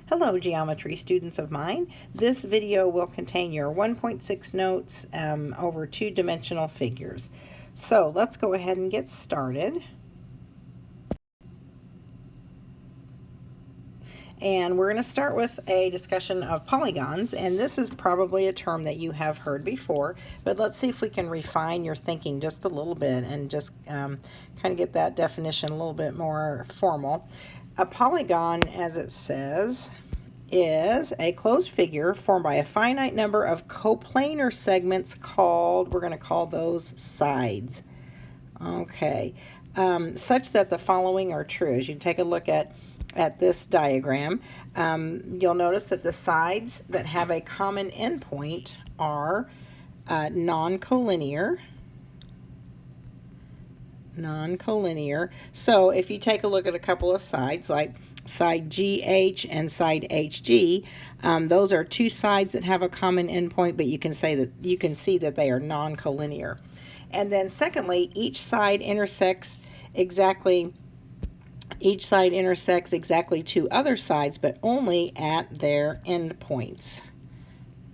Hello, geometry students of mine. This video will contain your 1.6 notes over two-dimensional figures. So let's go ahead and get started. And we're going to start with a discussion of polygons, and this is probably a term that you have heard before, but let's see if we can refine your thinking just a little bit and just kind of get that definition a little bit more formal. A polygon, as it says, is a closed figure formed by a finite number of coplanar segments called, we're going to call those sides. Okay, such that the following are true. As you take a look at this diagram, you'll notice that the sides that have a common endpoint are non-collinear. So if you take a look at a couple of sides, like side GH and side HG, those are two sides that have a common endpoint, but you can see that they are non-collinear. And then secondly, each side intersects exactly two other sides, but only at their endpoints.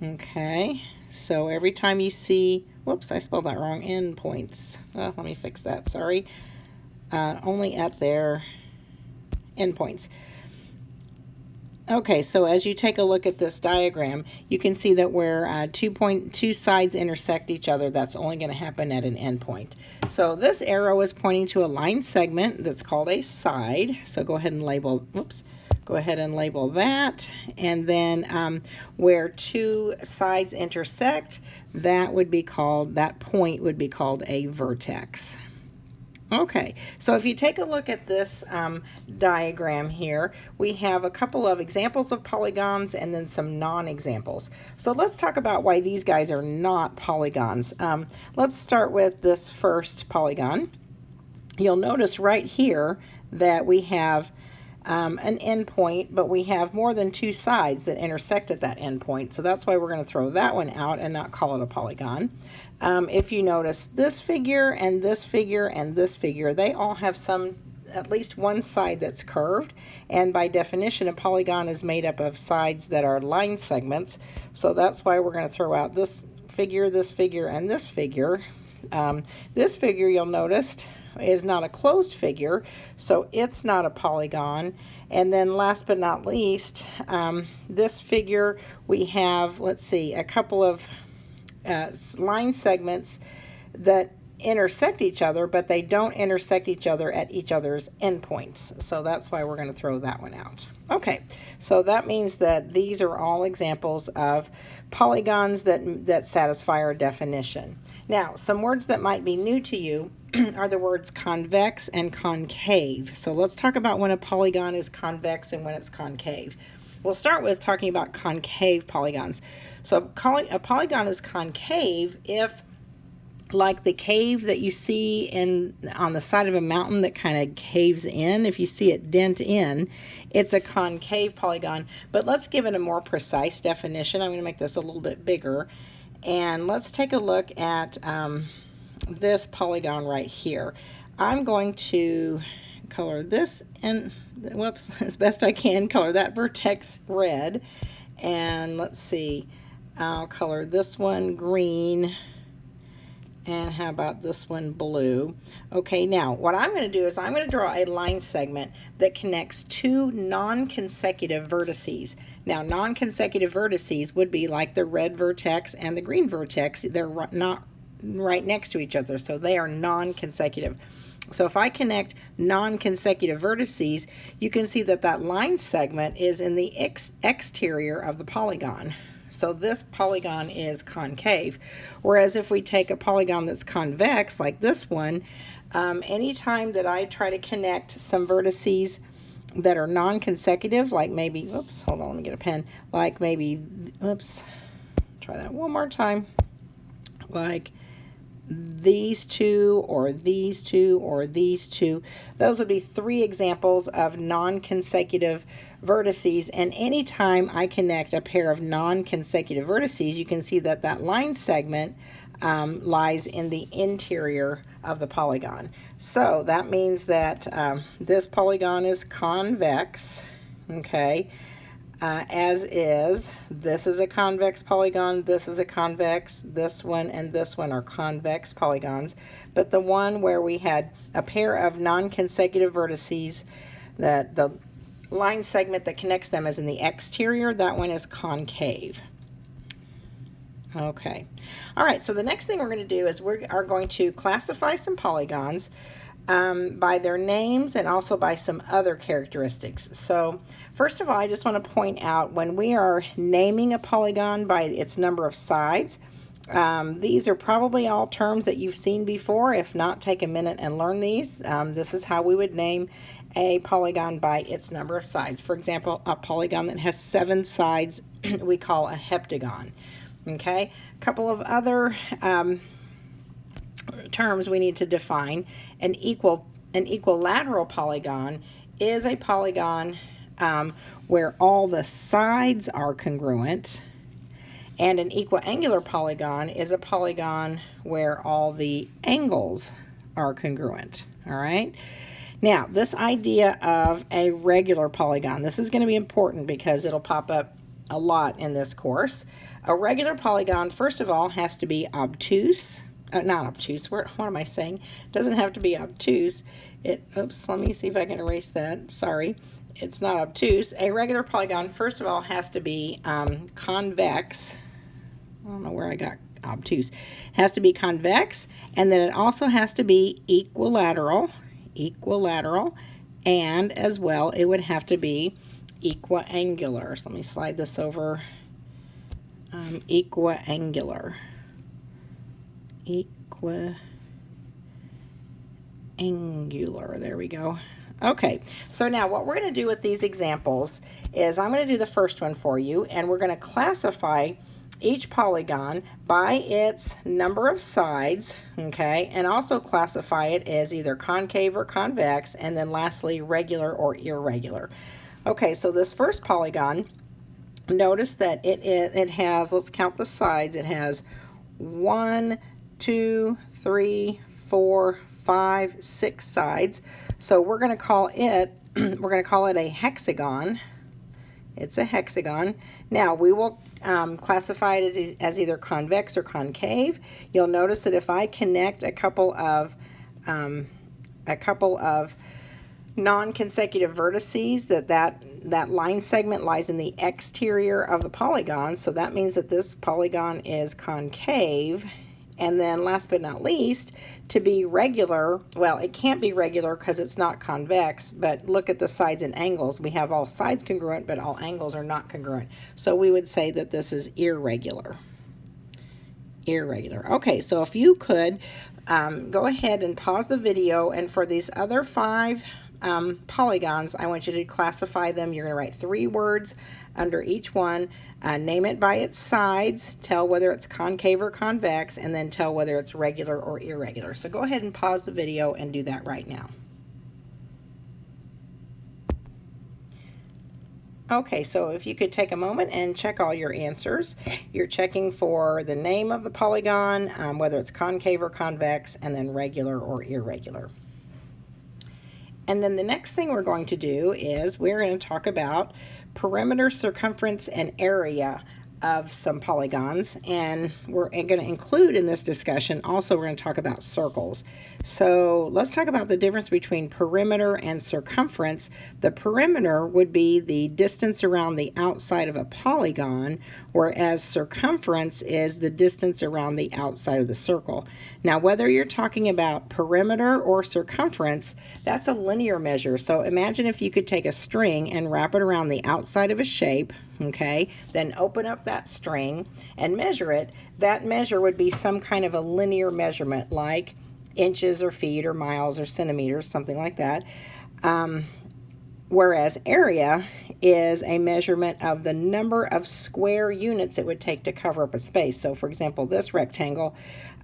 Okay, so every time you see, whoops, I spelled that wrong, endpoints. Well, let me fix that, sorry. Only at their endpoints. Okay, so as you take a look at this diagram, you can see that where two sides intersect each other, that's only going to happen at an endpoint. So this arrow is pointing to a line segment that's called a side. So go ahead and label, that. And then where two sides intersect, that point would be called a vertex. Okay, so if you take a look at this diagram here, we have a couple of examples of polygons and then some non-examples. So let's talk about why these guys are not polygons. Let's start with this first polygon. You'll notice right here that we have an endpoint, but we have more than two sides that intersect at that endpoint. So that's why we're going to throw that one out and not call it a polygon. If you notice this figure and this figure and this figure, they all have at least one side that's curved, and by definition a polygon is made up of sides that are line segments. So that's why we're going to throw out this figure, and this figure. This figure, you'll notice, is not a closed figure, so it's not a polygon. And then last but not least, this figure, we have, let's see, a couple of line segments that intersect each other, but they don't intersect each other at each other's endpoints. So that's why we're going to throw that one out. Okay, so that means that these are all examples of polygons that satisfy our definition. Now, some words that might be new to you are the words convex and concave. So let's talk about when a polygon is convex and when it's concave. We'll start with talking about concave polygons. So a polygon is concave if, like the cave that you see on the side of a mountain that kind of caves in, if you see it dent in, it's a concave polygon. But let's give it a more precise definition. I'm going to make this a little bit bigger. And let's take a look at this polygon right here. I'm going to color this, and whoops, as best I can, color that vertex red. And let's see, I'll color this one green. And how about this one blue? Okay, now what I'm going to do is I'm going to draw a line segment that connects two non-consecutive vertices. Now, non-consecutive vertices would be like the red vertex and the green vertex. They're not right next to each other, so they are non-consecutive. So if I connect non-consecutive vertices, you can see that that line segment is in the exterior of the polygon. So this polygon is concave. Whereas if we take a polygon that's convex, like this one, anytime that I try to connect some vertices that are non-consecutive, like maybe, oops, hold on, let me get a pen, like maybe, oops, try that one more time, like these two or these two or these two, those would be three examples of non-consecutive vertices. And anytime I connect a pair of non-consecutive vertices, you can see that that line segment lies in the interior of the polygon. So that means that this polygon is convex, okay? as is. This is a convex polygon, this is a convex, this one and this one are convex polygons. But the one where we had a pair of non-consecutive vertices, that the line segment that connects them is in the exterior, that one is concave. Okay. All right, so the next thing we're going to do is we are going to classify some polygons by their names and also by some other characteristics. So first of all, I just want to point out when we are naming a polygon by its number of sides, these are probably all terms that you've seen before. If not, take a minute and learn these. This is how we would name a polygon by its number of sides. For example, a polygon that has 7 sides we call a heptagon. Okay, a couple of other terms we need to define. An equilateral polygon is a polygon where all the sides are congruent, and an equiangular polygon is a polygon where all the angles are congruent. All right. Now, this idea of a regular polygon, this is going to be important because it'll pop up a lot in this course. A regular polygon, first of all, has to be obtuse. Not obtuse, what am I saying? It doesn't have to be obtuse. Oops, let me see if I can erase that. Sorry, it's not obtuse. A regular polygon, first of all, has to be convex. I don't know where I got obtuse. It has to be convex, and then it also has to be equilateral, and as well, it would have to be equiangular. So let me slide this over. Equiangular. There we go. Okay, so now what we're going to do with these examples is I'm going to do the first one for you, and we're going to classify each polygon by its number of sides, okay, and also classify it as either concave or convex, and then lastly regular or irregular. Okay, so this first polygon, notice that it has, let's count the sides, it has 1, 2, 3, 4, 5, 6 sides. So we're going to call it a hexagon. It's a hexagon. Now we will classify it as either convex or concave. You'll notice that if I connect a couple of non-consecutive vertices, that line segment lies in the exterior of the polygon, so that means that this polygon is concave. And then last but not least, to be regular, well, it can't be regular because it's not convex, but look at the sides and angles. We have all sides congruent, but all angles are not congruent. So we would say that this is irregular. Irregular. Okay, so if you could go ahead and pause the video, and for these other 5 polygons, I want you to classify them. You're going to write 3 words under each one, name it by its sides, tell whether it's concave or convex, and then tell whether it's regular or irregular. So go ahead and pause the video and do that right now. Okay, so if you could take a moment and check all your answers. You're checking for the name of the polygon, whether it's concave or convex, and then regular or irregular. And then the next thing we're going to do is we're going to talk about perimeter, circumference, and area of some polygons, and we're going to include in this discussion also we're going to talk about circles. So let's talk about the difference between perimeter and circumference. The perimeter would be the distance around the outside of a polygon, whereas circumference is the distance around the outside of the circle. Now, whether you're talking about perimeter or circumference, that's a linear measure. So imagine if you could take a string and wrap it around the outside of a shape, okay, then open up that string and measure it. That measure would be some kind of a linear measurement, like inches or feet or miles or centimeters, something like that. Whereas area is a measurement of the number of square units it would take to cover up a space. So for example, this rectangle,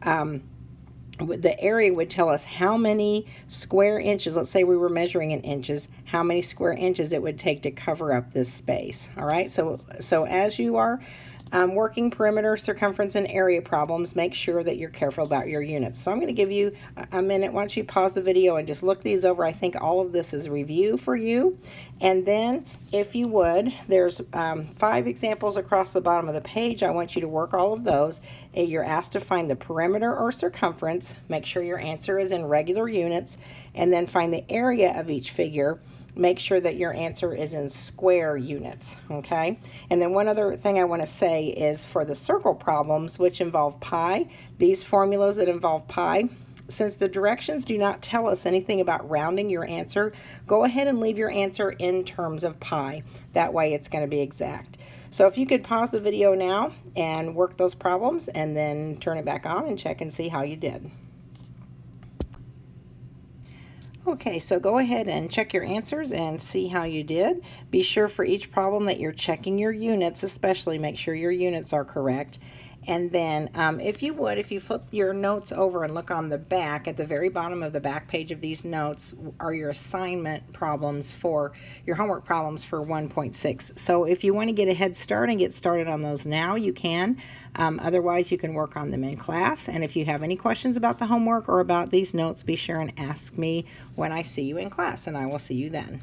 the area would tell us how many square inches, let's say we were measuring in inches, how many square inches it would take to cover up this space. All right, so as you are working perimeter, circumference, and area problems, make sure that you're careful about your units. So I'm going to give you a minute. Why don't you pause the video and just look these over. I think all of this is review for you. And then, if you would, there's 5 examples across the bottom of the page. I want you to work all of those. You're asked to find the perimeter or circumference. Make sure your answer is in regular units. And then find the area of each figure. Make sure that your answer is in square units, okay? And then one other thing I want to say is for the circle problems, which involve pi, these formulas that involve pi, since the directions do not tell us anything about rounding your answer, go ahead and leave your answer in terms of pi. That way it's going to be exact. So if you could pause the video now and work those problems and then turn it back on and check and see how you did. Okay, so go ahead and check your answers and see how you did. Be sure for each problem that you're checking your units, especially make sure your units are correct. And then if you would, if you flip your notes over and look on the back, at the very bottom of the back page of these notes are your assignment problems for your homework problems for 1.6. So if you want to get a head start and get started on those now, you can. Otherwise, you can work on them in class. And if you have any questions about the homework or about these notes, be sure and ask me when I see you in class, and I will see you then.